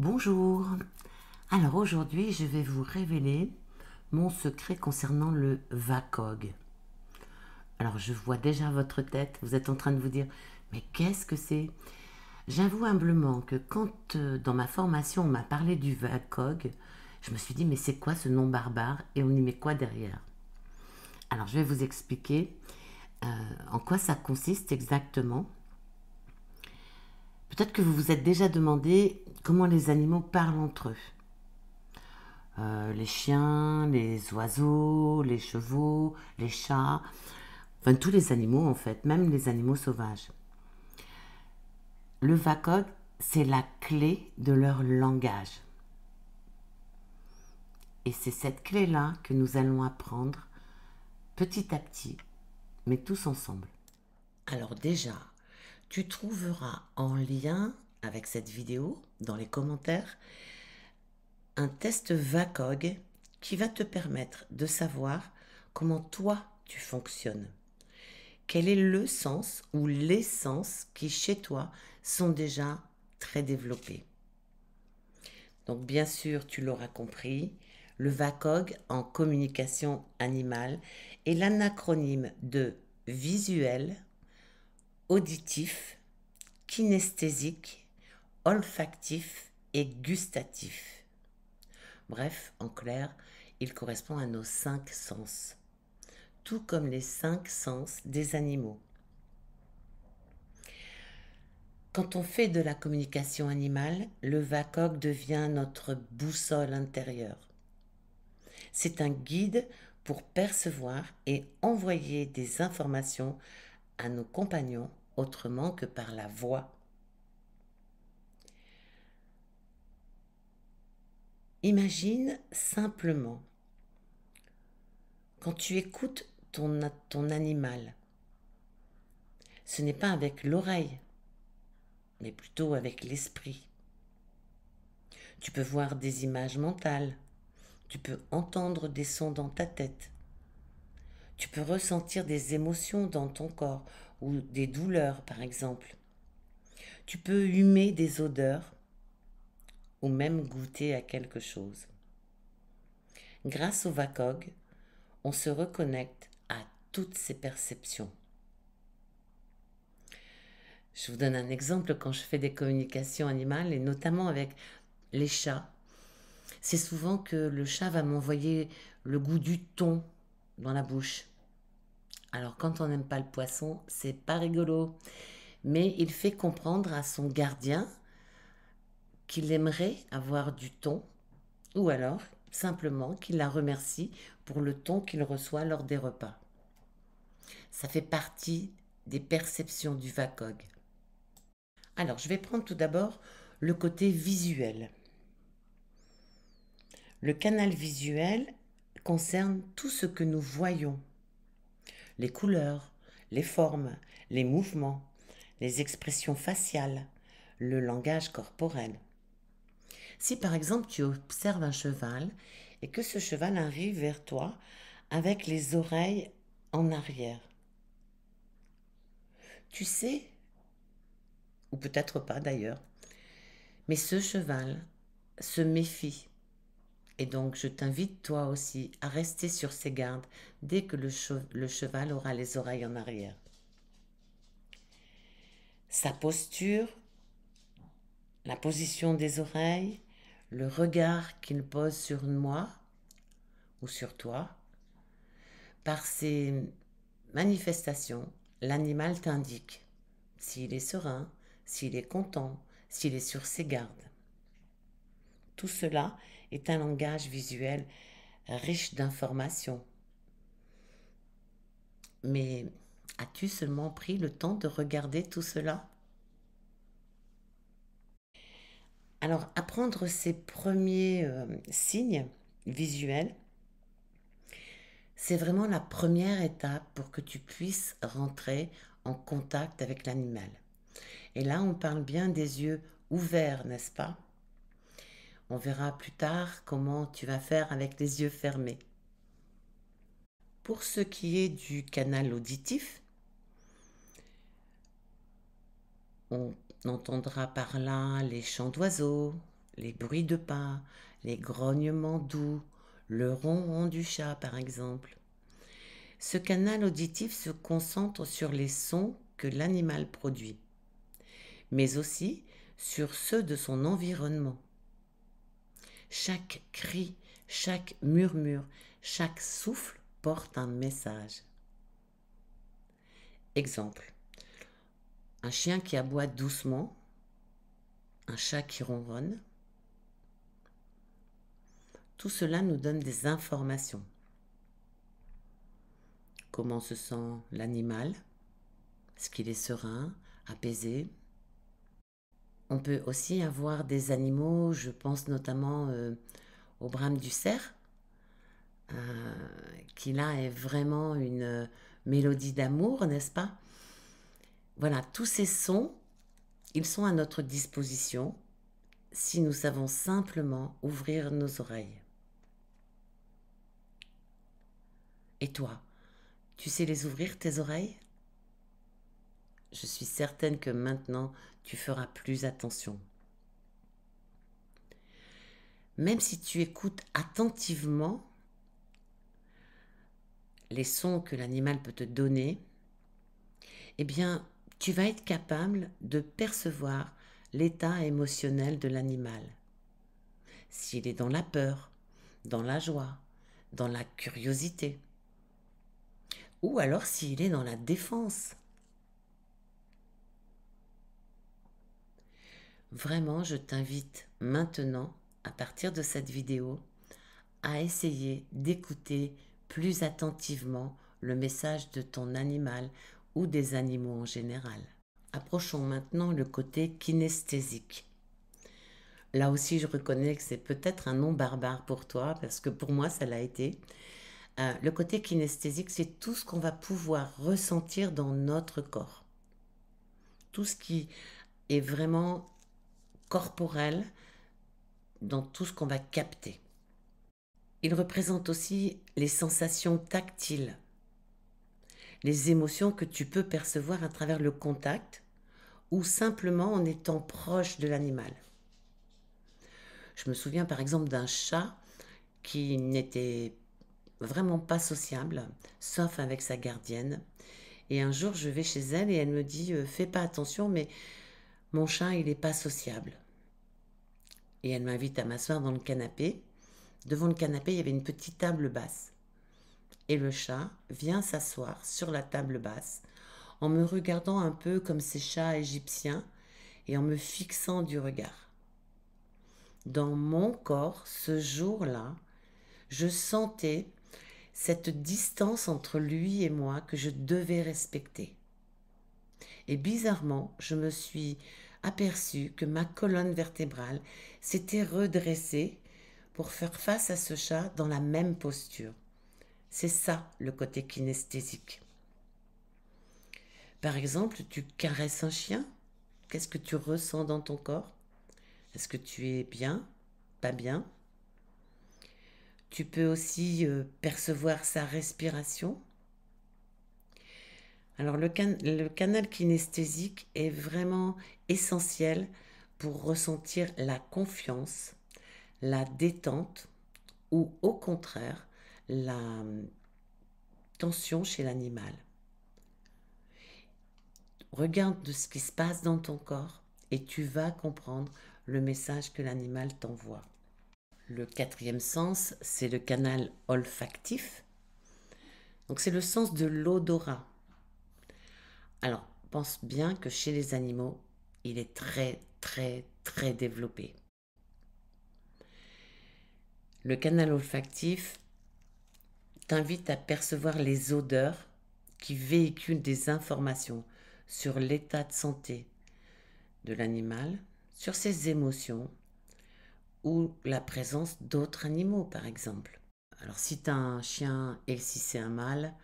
Bonjour. Alors aujourd'hui, je vais vous révéler mon secret concernant le VACOG. Alors je vois déjà votre tête, vous êtes en train de vous dire, mais qu'est-ce que c'est? J'avoue humblement que quand dans ma formation on m'a parlé du VACOG, je me suis dit, mais c'est quoi ce nom barbare et on y met quoi derrière? Alors je vais vous expliquer en quoi ça consiste exactement. Peut-être que vous vous êtes déjà demandé comment les animaux parlent entre eux. Les chiens, les oiseaux, les chevaux, les chats, enfin tous les animaux en fait, même les animaux sauvages. Le VACOG, c'est la clé de leur langage. Et c'est cette clé-là que nous allons apprendre petit à petit, mais tous ensemble. Alors déjà, tu trouveras en lien avec cette vidéo, dans les commentaires, un test VACOG qui va te permettre de savoir comment toi tu fonctionnes. Quel est le sens ou les sens qui chez toi sont déjà très développés. Donc bien sûr, tu l'auras compris, le VACOG en communication animale est l'acronyme de visuel, auditif, kinesthésique, olfactif et gustatif. Bref, en clair, il correspond à nos 5 sens, tout comme les 5 sens des animaux. Quand on fait de la communication animale, le VACOG devient notre boussole intérieure. C'est un guide pour percevoir et envoyer des informations à nos compagnons autrement que par la voix. Imagine simplement, quand tu écoutes ton animal, ce n'est pas avec l'oreille, mais plutôt avec l'esprit. Tu peux voir des images mentales, tu peux entendre des sons dans ta tête, tu peux ressentir des émotions dans ton corps ou des douleurs par exemple. Tu peux humer des odeurs ou même goûter à quelque chose. Grâce au VACOG, on se reconnecte à toutes ces perceptions. Je vous donne un exemple quand je fais des communications animales et notamment avec les chats. C'est souvent que le chat va m'envoyer le goût du thon dans la bouche. Alors quand on n'aime pas le poisson, c'est pas rigolo. Mais il fait comprendre à son gardien qu'il aimerait avoir du thon ou alors simplement qu'il la remercie pour le thon qu'il reçoit lors des repas. Ça fait partie des perceptions du VACOG. Alors, je vais prendre tout d'abord le côté visuel. Le canal visuel concerne tout ce que nous voyons. Les couleurs, les formes, les mouvements, les expressions faciales, le langage corporel. Si par exemple tu observes un cheval et que ce cheval arrive vers toi avec les oreilles en arrière, tu sais, ou peut-être pas d'ailleurs, mais ce cheval se méfie. Et donc je t'invite toi aussi à rester sur ses gardes dès que le cheval aura les oreilles en arrière. Sa posture, la position des oreilles, le regard qu'il pose sur moi ou sur toi, par ces manifestations, l'animal t'indique s'il est serein, s'il est content, s'il est sur ses gardes. Tout cela est un langage visuel riche d'informations. Mais as-tu seulement pris le temps de regarder tout cela? Alors, apprendre ces premiers signes visuels, c'est vraiment la première étape pour que tu puisses rentrer en contact avec l'animal. Et là, on parle bien des yeux ouverts, n'est-ce pas? On verra plus tard comment tu vas faire avec les yeux fermés. Pour ce qui est du canal auditif, on entendra par là les chants d'oiseaux, les bruits de pas, les grognements doux, le ronron du chat par exemple. Ce canal auditif se concentre sur les sons que l'animal produit, mais aussi sur ceux de son environnement. Chaque cri, chaque murmure, chaque souffle porte un message. Exemple, un chien qui aboie doucement, un chat qui ronronne. Tout cela nous donne des informations. Comment se sent l'animal? Est-ce qu'il est serein, apaisé? On peut aussi avoir des animaux, je pense notamment au brame du cerf, qui là est vraiment une mélodie d'amour, n'est-ce pas? Voilà, tous ces sons, ils sont à notre disposition si nous savons simplement ouvrir nos oreilles. Et toi, tu sais les ouvrir, tes oreilles? Je suis certaine que maintenant, tu feras plus attention. Même si tu écoutes attentivement les sons que l'animal peut te donner, eh bien, tu vas être capable de percevoir l'état émotionnel de l'animal. S'il est dans la peur, dans la joie, dans la curiosité, ou alors s'il est dans la défense. Vraiment, je t'invite maintenant, à partir de cette vidéo, à essayer d'écouter plus attentivement le message de ton animal ou des animaux en général. Approchons maintenant le côté kinesthésique. Là aussi, je reconnais que c'est peut-être un nom barbare pour toi, parce que pour moi, ça l'a été. Le côté kinesthésique, c'est tout ce qu'on va pouvoir ressentir dans notre corps. Tout ce qui est vraiment corporel dans tout ce qu'on va capter. Il représente aussi les sensations tactiles, les émotions que tu peux percevoir à travers le contact ou simplement en étant proche de l'animal. Je me souviens par exemple d'un chat qui n'était vraiment pas sociable, sauf avec sa gardienne. Et un jour, je vais chez elle et elle me dit « Fais pas attention, mais mon chat, il n'est pas sociable. » Et elle m'invite à m'asseoir dans le canapé. Devant le canapé, il y avait une petite table basse. Et le chat vient s'asseoir sur la table basse en me regardant un peu comme ces chats égyptiens et en me fixant du regard. Dans mon corps, ce jour-là, je sentais cette distance entre lui et moi que je devais respecter. Et bizarrement, je me suis aperçue que ma colonne vertébrale s'était redressée pour faire face à ce chat dans la même posture. C'est ça le côté kinesthésique. Par exemple, tu caresses un chien, qu'est-ce que tu ressens dans ton corps? Est-ce que tu es bien? Pas bien? Tu peux aussi percevoir sa respiration. Alors le canal kinesthésique est vraiment essentiel pour ressentir la confiance, la détente ou au contraire la tension chez l'animal. Regarde de ce qui se passe dans ton corps et tu vas comprendre le message que l'animal t'envoie. Le quatrième sens, c'est le canal olfactif. Donc c'est le sens de l'odorat. Alors, pense bien que chez les animaux, il est très développé. Le canal olfactif t'invite à percevoir les odeurs qui véhiculent des informations sur l'état de santé de l'animal, sur ses émotions ou la présence d'autres animaux par exemple. Alors si tu as un chien et si c'est un mâle,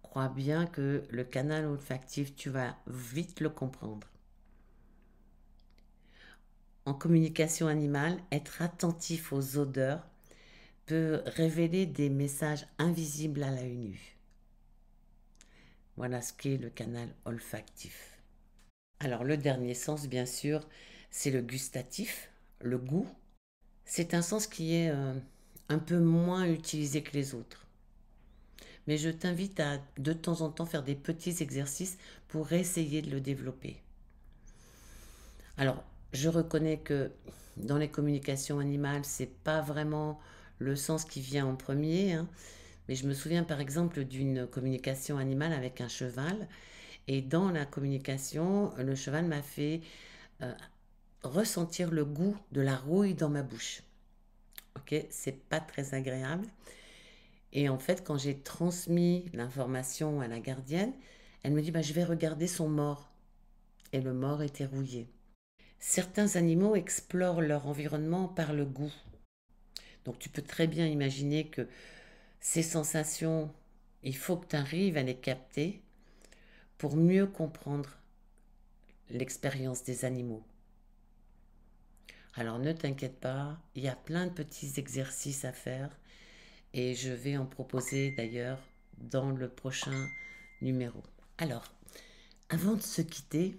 crois bien que le canal olfactif, tu vas vite le comprendre. En communication animale, être attentif aux odeurs peut révéler des messages invisibles à l'œil nu. Voilà ce qu'est le canal olfactif. Alors le dernier sens, bien sûr, c'est le gustatif, le goût C'est un sens qui est un peu moins utilisé que les autres. Mais je t'invite à de temps en temps faire des petits exercices pour essayer de le développer. Alors, je reconnais que dans les communications animales, c'est pas vraiment le sens qui vient en premier, hein. Mais je me souviens par exemple d'une communication animale avec un cheval. Et dans la communication, le cheval m'a fait euh, ressentir le goût de la rouille dans ma bouche. Ok, c'est pas très agréable. Et en fait, quand j'ai transmis l'information à la gardienne, elle me dit bah, je vais regarder son mors. Et le mors était rouillé. Certains animaux explorent leur environnement par le goût. Donc tu peux très bien imaginer que ces sensations, il faut que tu arrives à les capter pour mieux comprendre l'expérience des animaux. Alors ne t'inquiète pas, il y a plein de petits exercices à faire et je vais en proposer d'ailleurs dans le prochain numéro. Alors, avant de se quitter,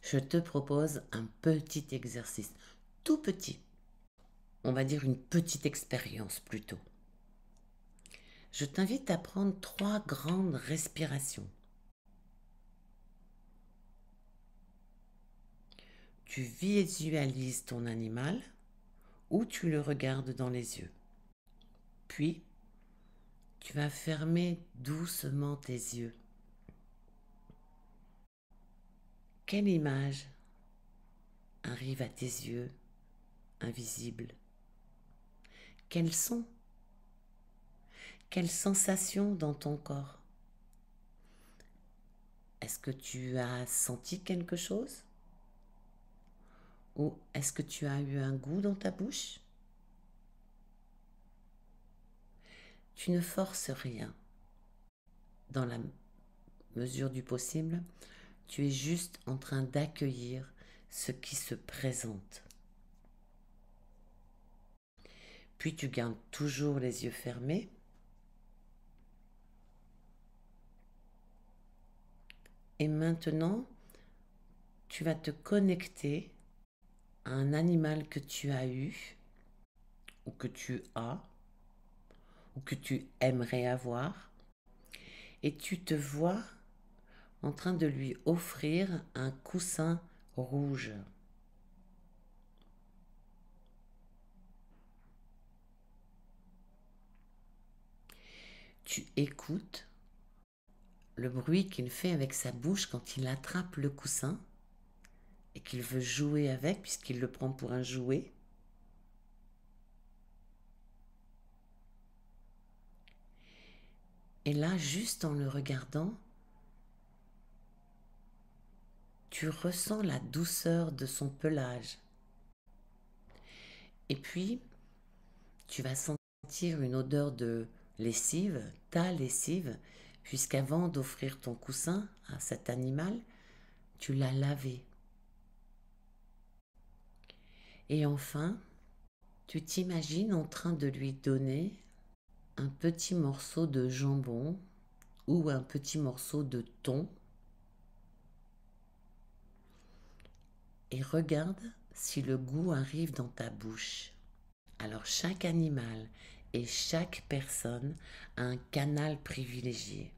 je te propose un petit exercice, tout petit. On va dire une petite expérience plutôt. Je t'invite à prendre 3 grandes respirations. Tu visualises ton animal ou tu le regardes dans les yeux. Puis, tu vas fermer doucement tes yeux. Quelle image arrive à tes yeux, invisible? Quels sons? Quelles sensations dans ton corps? Est-ce que tu as senti quelque chose? Ou est-ce que tu as eu un goût dans ta bouche? Tu ne forces rien. Dans la mesure du possible, tu es juste en train d'accueillir ce qui se présente. Puis tu gardes toujours les yeux fermés. Et maintenant, tu vas te connecter à un animal que tu as eu, ou que tu as, ou que tu aimerais avoir, et tu te vois en train de lui offrir un coussin rouge. Tu écoutes le bruit qu'il fait avec sa bouche quand il attrape le coussin et qu'il veut jouer avec puisqu'il le prend pour un jouet. Et là, juste en le regardant, tu ressens la douceur de son pelage. Et puis, tu vas sentir une odeur de lessive, ta lessive, puisqu'avant d'offrir ton coussin à cet animal, tu l'as lavé. Et enfin, tu t'imagines en train de lui donner un petit morceau de jambon ou un petit morceau de thon et regarde si le goût arrive dans ta bouche. Alors chaque animal et chaque personne a un canal privilégié.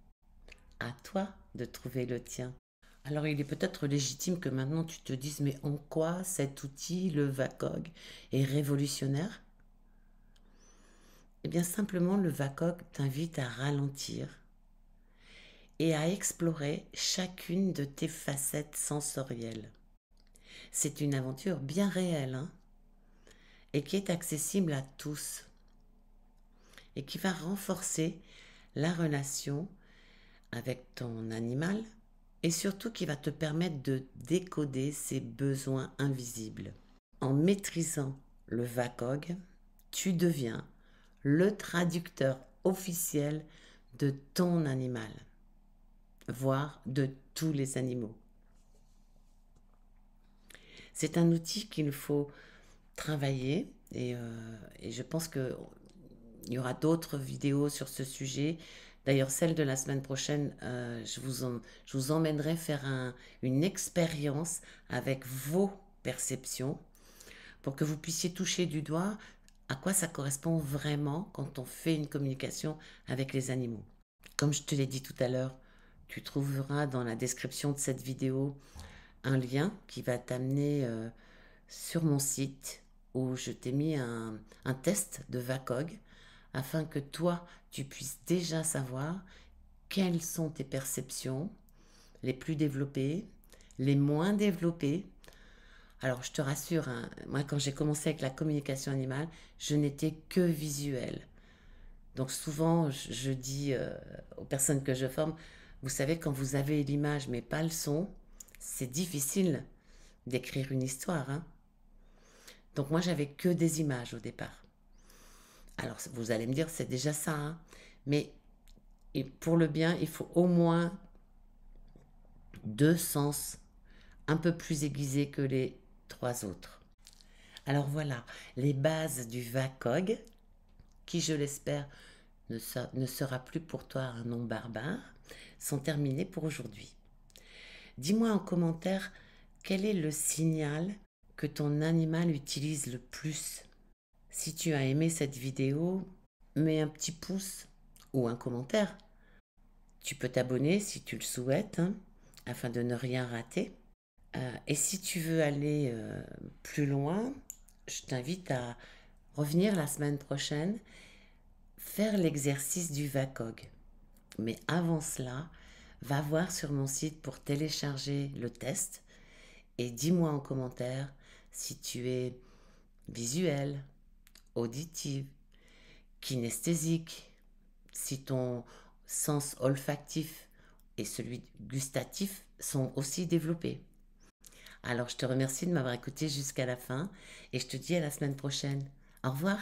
À toi de trouver le tien. Alors il est peut-être légitime que maintenant tu te dises mais en quoi cet outil, le VACOG, est révolutionnaire? Eh bien simplement le VACOG t'invite à ralentir et à explorer chacune de tes facettes sensorielles. C'est une aventure bien réelle, hein, et qui est accessible à tous et qui va renforcer la relation avec ton animal et surtout qui va te permettre de décoder ses besoins invisibles. En maîtrisant le VACOG, tu deviens le traducteur officiel de ton animal, voire de tous les animaux. C'est un outil qu'il faut travailler et je pense qu'il y aura d'autres vidéos sur ce sujet. D'ailleurs, celle de la semaine prochaine, je vous emmènerai faire une expérience avec vos perceptions pour que vous puissiez toucher du doigt à quoi ça correspond vraiment quand on fait une communication avec les animaux. Comme je te l'ai dit tout à l'heure, tu trouveras dans la description de cette vidéo un lien qui va t'amener sur mon site où je t'ai mis un test de VACOG afin que toi, tu puisses déjà savoir quelles sont tes perceptions les plus développées, les moins développées. Alors, je te rassure, hein, moi, quand j'ai commencé avec la communication animale, je n'étais que visuelle. Donc, souvent, je dis aux personnes que je forme, vous savez, quand vous avez l'image mais pas le son, c'est difficile d'écrire une histoire, hein. Donc, moi, j'avais que des images au départ. Alors, vous allez me dire, c'est déjà ça, hein. Mais pour le bien, il faut au moins 2 sens un peu plus aiguisés que les 3 autres. Alors voilà, les bases du VACOG, qui je l'espère ne sera plus pour toi un nom barbare, sont terminées pour aujourd'hui. Dis-moi en commentaire quel est le signal que ton animal utilise le plus. Si tu as aimé cette vidéo, mets un petit pouce ou un commentaire. Tu peux t'abonner si tu le souhaites, hein, afin de ne rien rater. Et si tu veux aller plus loin, je t'invite à revenir la semaine prochaine, faire l'exercice du VACOG. Mais avant cela, va voir sur mon site pour télécharger le test et dis-moi en commentaire si tu es visuel, auditif, kinesthésique, si ton sens olfactif et celui gustatif sont aussi développés. Alors je te remercie de m'avoir écouté jusqu'à la fin et je te dis à la semaine prochaine. Au revoir.